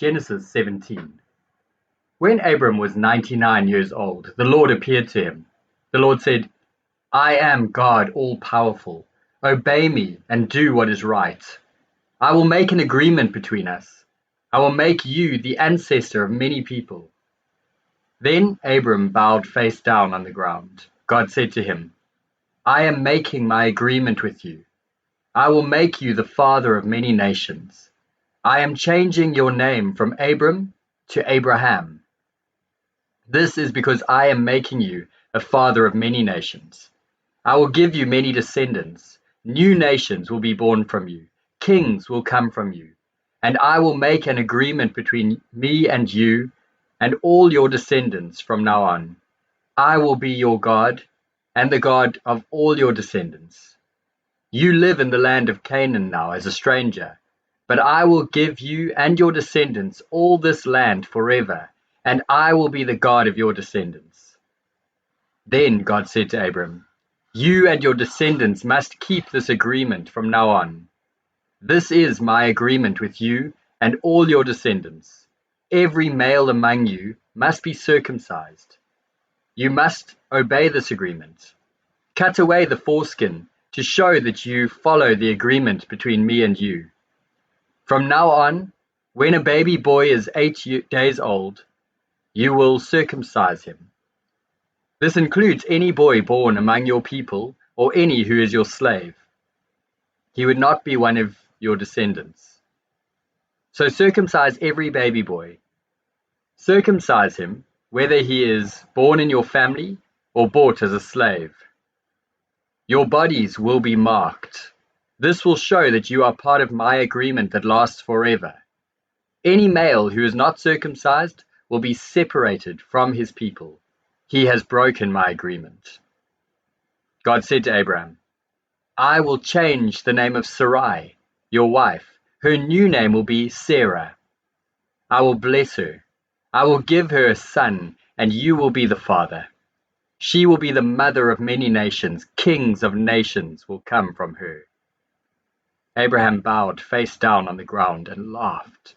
Genesis 17. When Abram was 99 years old, the Lord appeared to him. The Lord said, I am God all-powerful. Obey me and do what is right. I will make an agreement between us. I will make you the ancestor of many people. Then Abram bowed face down on the ground. God said to him, I am making my agreement with you. I will make you the father of many nations. I am changing your name from Abram to Abraham. This is because I am making you a father of many nations. I will give you many descendants. New nations will be born from you. Kings will come from you. And I will make an agreement between me and you and all your descendants from now on. I will be your God and the God of all your descendants. You live in the land of Canaan now as a stranger, but I will give you and your descendants all this land forever, and I will be the God of your descendants. Then God said to Abram, you and your descendants must keep this agreement from now on. This is my agreement with you and all your descendants. Every male among you must be circumcised. You must obey this agreement. Cut away the foreskin to show that you follow the agreement between me and you. From now on, when a baby boy is 8 days old, you will circumcise him. This includes any boy born among your people or any who is your slave. He would not be one of your descendants. So circumcise every baby boy. Circumcise him, whether he is born in your family or bought as a slave. Your bodies will be marked. This will show that you are part of my agreement that lasts forever. Any male who is not circumcised will be separated from his people. He has broken my agreement. God said to Abraham, I will change the name of Sarai, your wife. Her new name will be Sarah. I will bless her. I will give her a son, and you will be the father. She will be the mother of many nations. Kings of nations will come from her. Abraham bowed face down on the ground and laughed.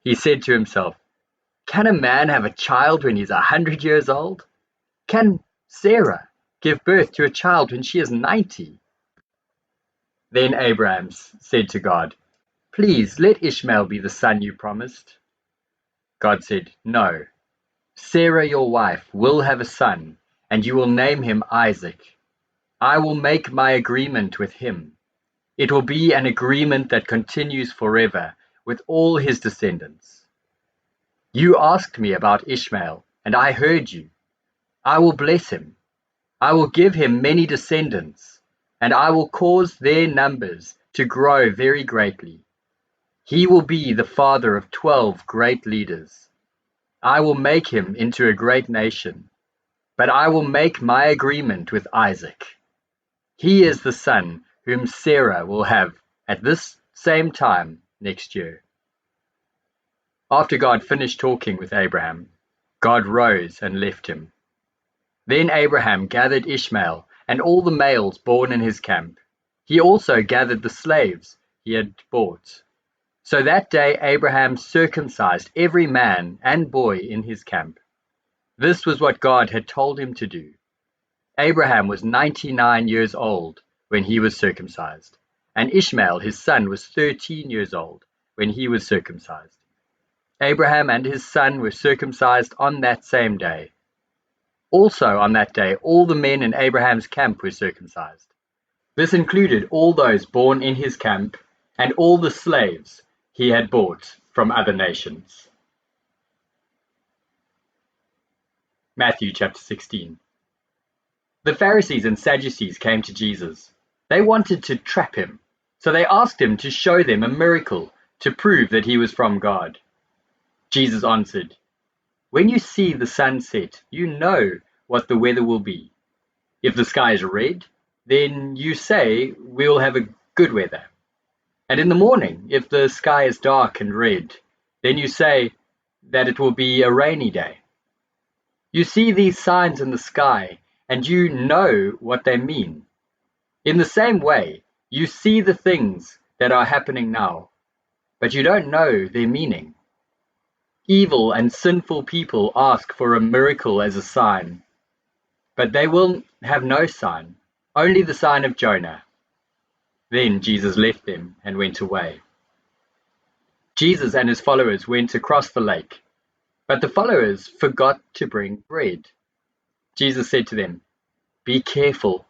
He said to himself, can a man have a child when he's 100 years old? Can Sarah give birth to a child when she is 90? Then Abraham said to God, please let Ishmael be the son you promised. God said, no. Sarah your wife will have a son, and you will name him Isaac. I will make my agreement with him. It will be an agreement that continues forever with all his descendants. You asked me about Ishmael, and I heard you. I will bless him. I will give him many descendants, and I will cause their numbers to grow very greatly. He will be the father of 12 great leaders. I will make him into a great nation, but I will make my agreement with Isaac. He is the son whom Sarah will have at this same time next year. After God finished talking with Abraham, God rose and left him. Then Abraham gathered Ishmael and all the males born in his camp. He also gathered the slaves he had bought. So that day Abraham circumcised every man and boy in his camp. This was what God had told him to do. Abraham was 99 years old when he was circumcised, and Ishmael his son was 13 years old when he was circumcised. Abraham and his son were circumcised on that same day. Also on that day all the men in Abraham's camp were circumcised. This included all those born in his camp and all the slaves he had bought from other nations. Matthew chapter 16. The Pharisees and Sadducees came to Jesus. They wanted to trap him, so they asked him to show them a miracle to prove that he was from God. Jesus answered, when you see the sun set, you know what the weather will be. If the sky is red, then you say we'll have a good weather. And in the morning, if the sky is dark and red, then you say that it will be a rainy day. You see these signs in the sky, and you know what they mean. In the same way, you see the things that are happening now, but you don't know their meaning. Evil and sinful people ask for a miracle as a sign, but they will have no sign, only the sign of Jonah." Then Jesus left them and went away. Jesus and his followers went across the lake, but the followers forgot to bring bread. Jesus said to them, "Be careful.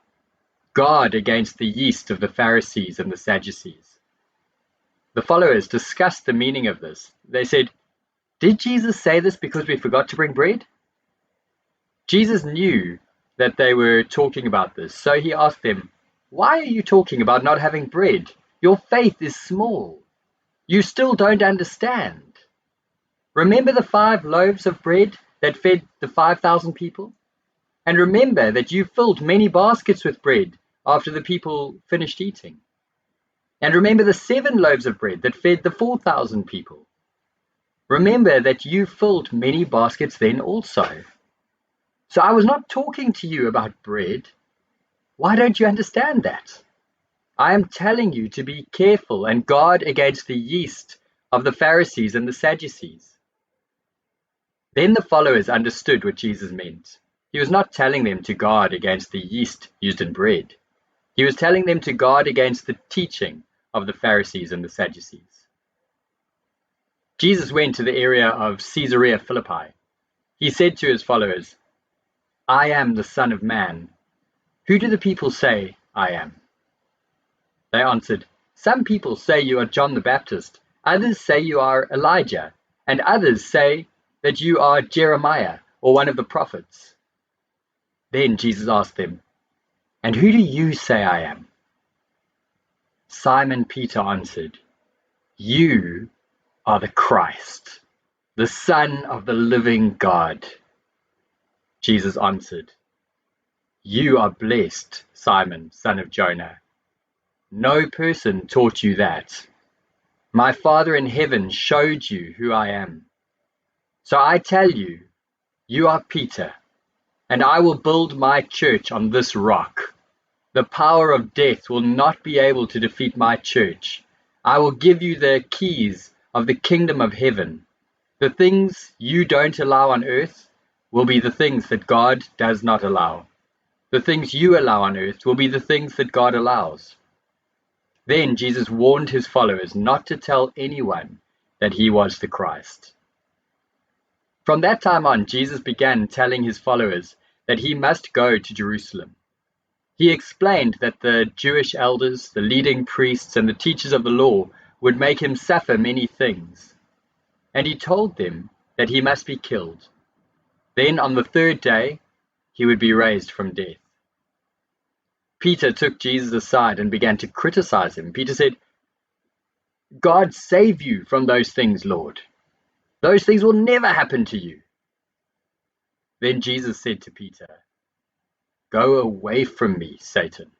Guard against the yeast of the Pharisees and the Sadducees." The followers discussed the meaning of this. They said, "Did Jesus say this because we forgot to bring bread?" Jesus knew that they were talking about this, so he asked them, "Why are you talking about not having bread? Your faith is small. You still don't understand. Remember the 5 loaves of bread that fed the 5,000 people? And remember that you filled many baskets with bread after the people finished eating. And remember the 7 loaves of bread that fed the 4,000 people. Remember that you filled many baskets then also. So I was not talking to you about bread. Why don't you understand that? I am telling you to be careful and guard against the yeast of the Pharisees and the Sadducees." Then the followers understood what Jesus meant. He was not telling them to guard against the yeast used in bread. He was telling them to guard against the teaching of the Pharisees and the Sadducees. Jesus went to the area of Caesarea Philippi. He said to his followers, "I am the Son of Man. Who do the people say I am?" They answered, "Some people say you are John the Baptist, others say you are Elijah, and others say that you are Jeremiah or one of the prophets." Then Jesus asked them, "And who do you say I am?" Simon Peter answered, "You are the Christ, the Son of the living God." Jesus answered, "You are blessed, Simon, son of Jonah. No person taught you that. My Father in heaven showed you who I am. So I tell you, you are Peter, and I will build my church on this rock. The power of death will not be able to defeat my church. I will give you the keys of the kingdom of heaven. The things you don't allow on earth will be the things that God does not allow. The things you allow on earth will be the things that God allows." Then Jesus warned his followers not to tell anyone that he was the Christ. From that time on, Jesus began telling his followers that he must go to Jerusalem. He explained that the Jewish elders, the leading priests, and the teachers of the law would make him suffer many things. And he told them that he must be killed. Then on the 3rd day, he would be raised from death. Peter took Jesus aside and began to criticize him. Peter said, "God save you from those things, Lord. Those things will never happen to you." Then Jesus said to Peter, "Go away from me, Satan.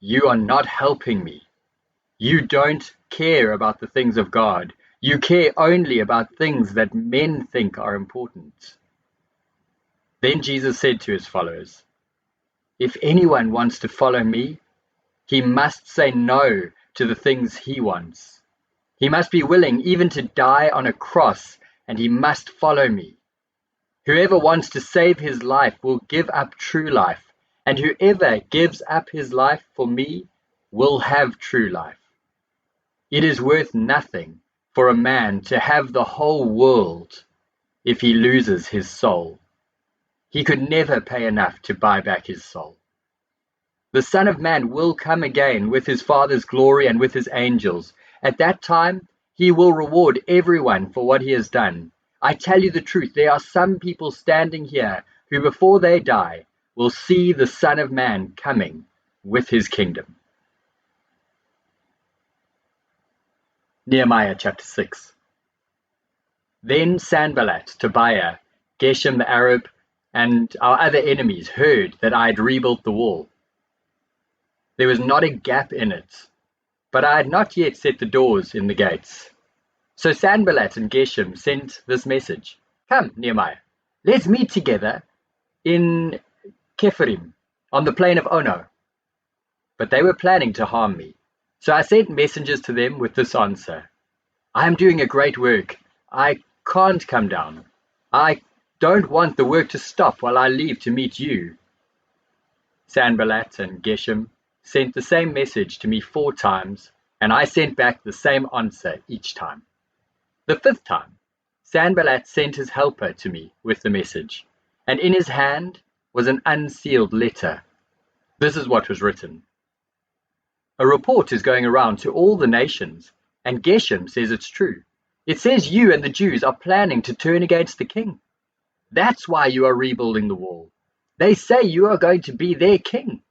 You are not helping me. You don't care about the things of God. You care only about things that men think are important." Then Jesus said to his followers, "If anyone wants to follow me, he must say no to the things he wants. He must be willing even to die on a cross, and he must follow me. Whoever wants to save his life will give up true life, and whoever gives up his life for me will have true life. It is worth nothing for a man to have the whole world if he loses his soul. He could never pay enough to buy back his soul. The Son of Man will come again with his Father's glory and with his angels. At that time, he will reward everyone for what he has done. I tell you the truth, there are some people standing here who before they die will see the Son of Man coming with his kingdom." Nehemiah chapter 6. Then Sanballat, Tobiah, Geshem the Arab, and our other enemies heard that I had rebuilt the wall. There was not a gap in it, but I had not yet set the doors in the gates. So Sanballat and Geshem sent this message: "Come, Nehemiah, let's meet together in Kephirim, on the plain of Ono." But they were planning to harm me. So I sent messengers to them with this answer: "I am doing a great work. I can't come down. I don't want the work to stop while I leave to meet you." Sanballat and Geshem sent the same message to me 4 times, and I sent back the same answer each time. The 5th time, Sanballat sent his helper to me with the message, and in his hand was an unsealed letter. This is what was written. "A report is going around to all the nations, and Geshem says it's true. It says you and the Jews are planning to turn against the king. That's why you are rebuilding the wall. They say you are going to be their king.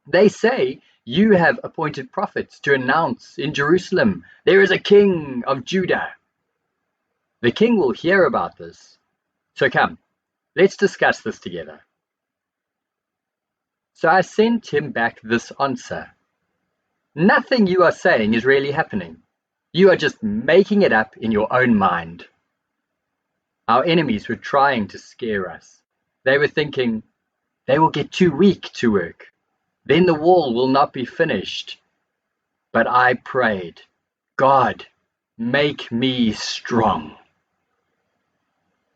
They say you have appointed prophets to announce in Jerusalem, 'There is a king of Judah.' The king will hear about this. So come, let's discuss this together." So I sent him back this answer. "Nothing you are saying is really happening. You are just making it up in your own mind." Our enemies were trying to scare us. They were thinking, they will get too weak to work. Then the wall will not be finished. But I prayed, "God, make me strong."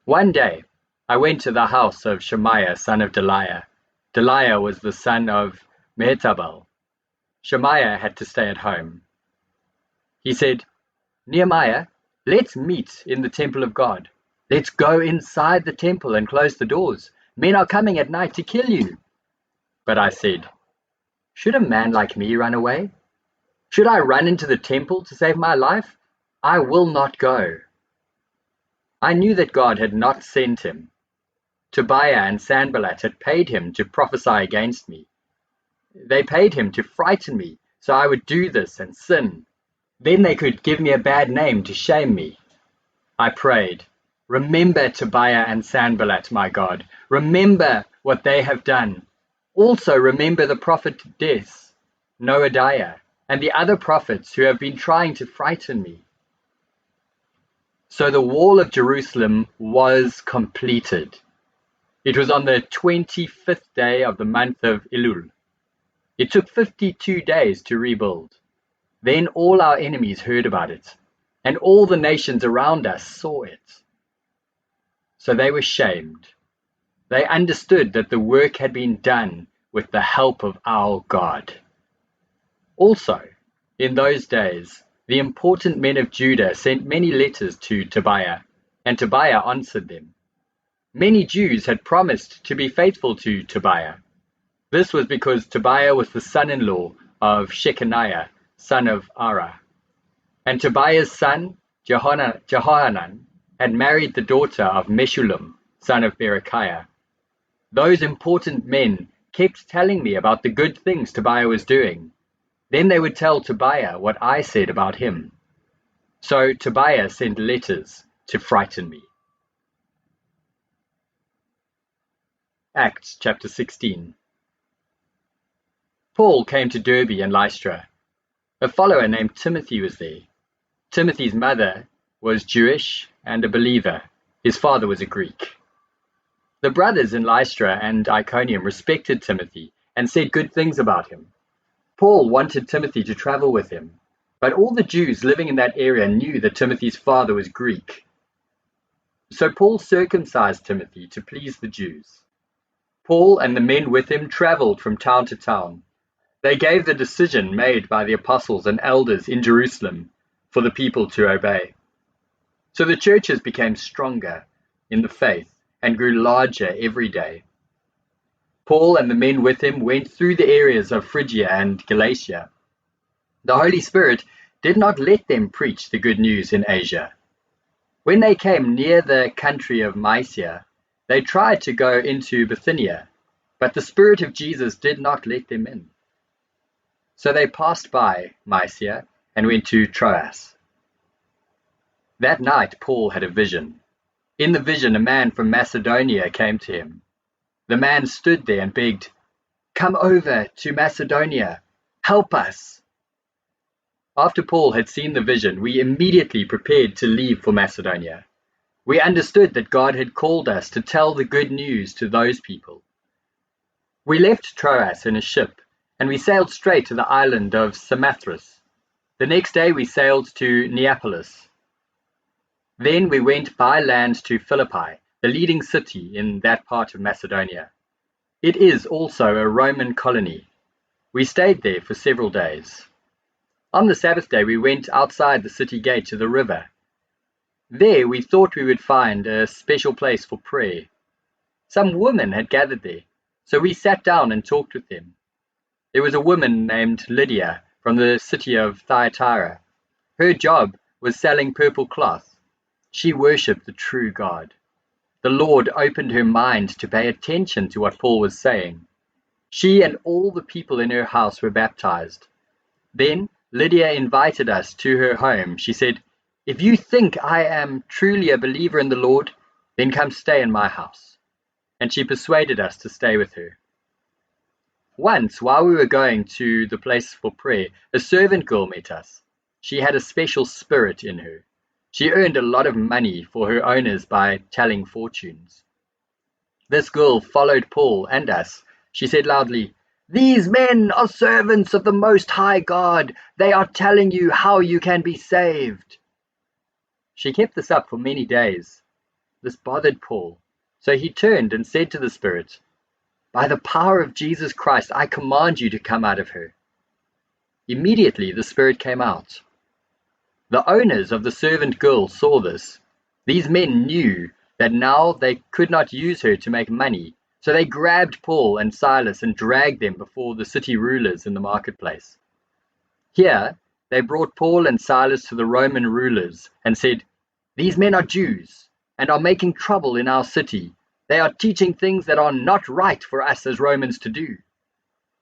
One day, I went to the house of Shemaiah, son of Delaiah. Delaiah was the son of Mehetabel. Shemaiah had to stay at home. He said, "Nehemiah, let's meet in the temple of God. Let's go inside the temple and close the doors. Men are coming at night to kill you." But I said, "Should a man like me run away? Should I run into the temple to save my life? I will not go." I knew that God had not sent him. Tobiah and Sanballat had paid him to prophesy against me. They paid him to frighten me, so I would do this and sin. Then they could give me a bad name to shame me. I prayed, "Remember Tobiah and Sanballat, my God. Remember what they have done. Also remember the prophet Des, Noadiah, and the other prophets who have been trying to frighten me." So the wall of Jerusalem was completed. It was on the 25th day of the month of Elul. It took 52 days to rebuild. Then all our enemies heard about it, and all the nations around us saw it. So they were shamed. They understood that the work had been done with the help of our God. Also, in those days, the important men of Judah sent many letters to Tobiah, and Tobiah answered them. Many Jews had promised to be faithful to Tobiah. This was because Tobiah was the son-in-law of Shechaniah, son of Ara. And Tobiah's son, Jehohanan, had married the daughter of Meshullam, son of Berechiah. Those important men kept telling me about the good things Tobiah was doing. Then they would tell Tobiah what I said about him. So Tobiah sent letters to frighten me. Acts chapter 16. Paul came to Derbe and Lystra. A follower named Timothy was there. Timothy's mother was Jewish and a believer. His father was a Greek. The brothers in Lystra and Iconium respected Timothy and said good things about him. Paul wanted Timothy to travel with him, but all the Jews living in that area knew that Timothy's father was Greek. So Paul circumcised Timothy to please the Jews. Paul and the men with him traveled from town to town. They gave the decision made by the apostles and elders in Jerusalem for the people to obey. So the churches became stronger in the faith and grew larger every day. Paul and the men with him went through the areas of Phrygia and Galatia. The Holy Spirit did not let them preach the good news in Asia. When they came near the country of Mysia, they tried to go into Bithynia, but the Spirit of Jesus did not let them in. So they passed by Mysia and went to Troas. That night Paul had a vision. In the vision, a man from Macedonia came to him. The man stood there and begged, "Come over to Macedonia, help us." After Paul had seen the vision, we immediately prepared to leave for Macedonia. We understood that God had called us to tell the good news to those people. We left Troas in a ship, and we sailed straight to the island of Samothrace. The next day we sailed to Neapolis. Then we went by land to Philippi, the leading city in that part of Macedonia. It is also a Roman colony. We stayed there for several days. On the Sabbath day we went outside the city gate to the river. There we thought we would find a special place for prayer. Some women had gathered there, so we sat down and talked with them. There was a woman named Lydia from the city of Thyatira. Her job was selling purple cloth. She worshipped the true God. The Lord opened her mind to pay attention to what Paul was saying. She and all the people in her house were baptized. Then Lydia invited us to her home. She said, "If you think I am truly a believer in the Lord, then come stay in my house." And she persuaded us to stay with her. Once, while we were going to the place for prayer, a servant girl met us. She had a special spirit in her. She earned a lot of money for her owners by telling fortunes. This girl followed Paul and us. She said loudly, "These men are servants of the Most High God. They are telling you how you can be saved." She kept this up for many days. This bothered Paul, so he turned and said to the spirit, "By the power of Jesus Christ, I command you to come out of her." Immediately the spirit came out. The owners of the servant girl saw this. These men knew that now they could not use her to make money, so they grabbed Paul and Silas and dragged them before the city rulers in the marketplace. Here they brought Paul and Silas to the Roman rulers and said, "These men are Jews and are making trouble in our city. They are teaching things that are not right for us as Romans to do."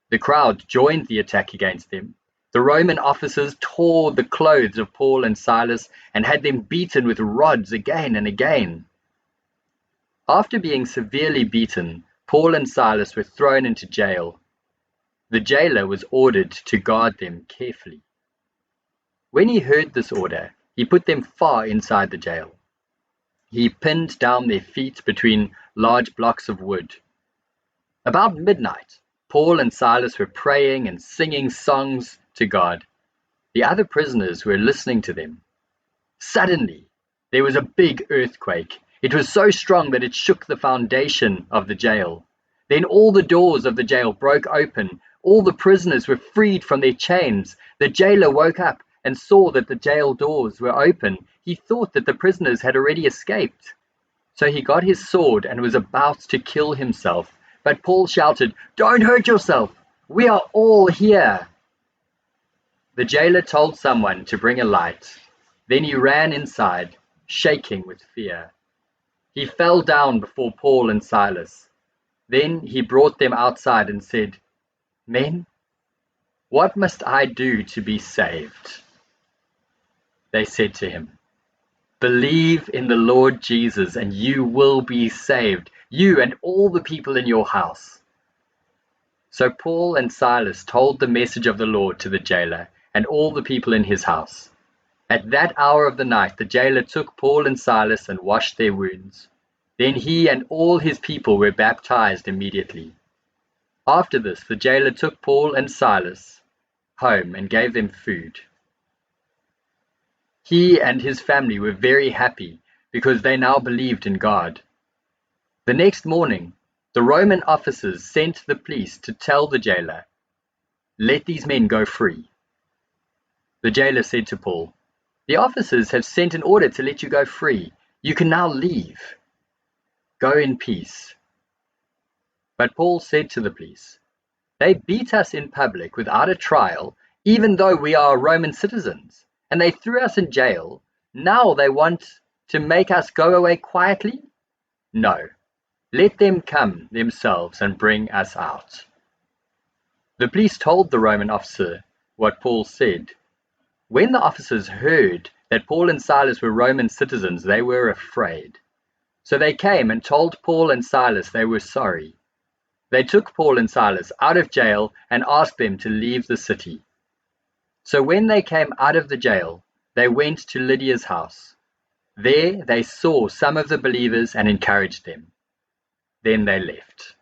The crowd joined the attack against them. The Roman officers tore the clothes of Paul and Silas and had them beaten with rods again and again. After being severely beaten, Paul and Silas were thrown into jail. The jailer was ordered to guard them carefully. When he heard this order, he put them far inside the jail. He pinned down their feet between large blocks of wood. About midnight, Paul and Silas were praying and singing songs to God. The other prisoners were listening to them. Suddenly, there was a big earthquake. It was so strong that it shook the foundation of the jail. Then all the doors of the jail broke open. All the prisoners were freed from their chains. The jailer woke up and saw that the jail doors were open. He thought that the prisoners had already escaped. So he got his sword and was about to kill himself. But Paul shouted, "Don't hurt yourself! We are all here!" The jailer told someone to bring a light. Then he ran inside, shaking with fear. He fell down before Paul and Silas. Then he brought them outside and said, "Men, what must I do to be saved?" They said to him, "Believe in the Lord Jesus and you will be saved, you and all the people in your house." So Paul and Silas told the message of the Lord to the jailer and all the people in his house. At that hour of the night, the jailer took Paul and Silas and washed their wounds. Then he and all his people were baptized immediately. After this, the jailer took Paul and Silas home and gave them food. He and his family were very happy because they now believed in God. The next morning, the Roman officers sent the police to tell the jailer, "Let these men go free." The jailer said to Paul, "The officers have sent an order to let you go free. You can now leave. Go in peace." But Paul said to the police, "They beat us in public without a trial, even though we are Roman citizens, and they threw us in jail. Now they want to make us go away quietly? No, let them come themselves and bring us out." The police told the Roman officer what Paul said. When the officers heard that Paul and Silas were Roman citizens, they were afraid. So they came and told Paul and Silas they were sorry. They took Paul and Silas out of jail and asked them to leave the city. So when they came out of the jail, they went to Lydia's house. There they saw some of the believers and encouraged them. Then they left.